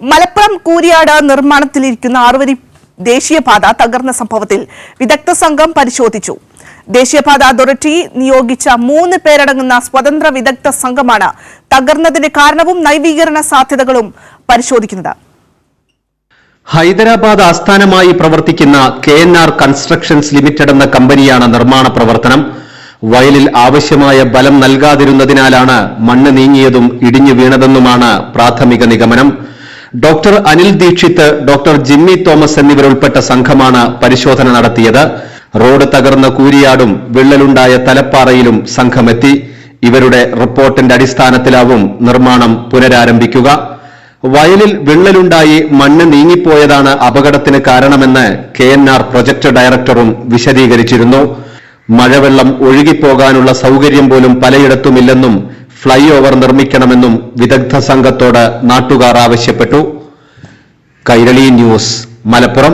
മലപ്പുറം കൂരിയാട് നിർമ്മാണത്തിലിരിക്കുന്ന ആറുവരി ദേശീയപാത തകർന്ന സംഭവത്തിൽ വിദഗ്ധ സംഘം പരിശോധിച്ചു. ദേശീയപാത അതോറിറ്റി നിയോഗിച്ച 3 പേരടങ്ങുന്ന സ്വതന്ത്ര വിദഗ്ധ സംഘമാണ് തകർന്നതിന്റെ കാരണവും നവീകരണ സാധ്യതകളും പരിശോധിക്കുന്നത്. ഹൈദരാബാദ് ആസ്ഥാനമായി പ്രവർത്തിക്കുന്ന KNR കൺസ്ട്രക്ഷൻസ് ലിമിറ്റഡ് എന്ന കമ്പനിയാണ് നിർമ്മാണ പ്രവർത്തനം. വയലിൽ ആവശ്യമായ ബലം നൽകാതിരുന്നതിനാലാണ് മണ്ണ് നീങ്ങിയതും ഇടിഞ്ഞു വീണതെന്നുമാണ് പ്രാഥമിക നിഗമനം. ഡോക്ടർ അനിൽ ദീക്ഷിത്, ഡോക്ടർ ജിമ്മി തോമസ് എന്നിവരുൾപ്പെട്ട സംഘമാണ് പരിശോധന നടത്തിയത്. റോഡ് തകർന്ന കൂരിയാടും വിള്ളലുണ്ടായ തലപ്പാറയിലും സംഘമെത്തി. ഇവരുടെ റിപ്പോർട്ടിന്റെ അടിസ്ഥാനത്തിലാവും നിർമ്മാണം പുനരാരംഭിക്കുക. വയലിൽ വിള്ളലുണ്ടായി മണ്ണ് നീങ്ങിപ്പോയതാണ് അപകടത്തിന് കാരണമെന്ന് KNR പ്രൊജക്ട് ഡയറക്ടറും വിശദീകരിച്ചിരുന്നു. മഴവെള്ളം ഒഴുകിപ്പോകാനുള്ള സൗകര്യം പോലും പലയിടത്തുമില്ലെന്നും ഫ്ലൈ ഓവർ നിർമ്മിക്കണമെന്നും വിദഗ്ധ സംഘത്തോട് നാട്ടുകാർ ആവശ്യപ്പെട്ടു. കൈരളി ന്യൂസ്, മലപ്പുറം.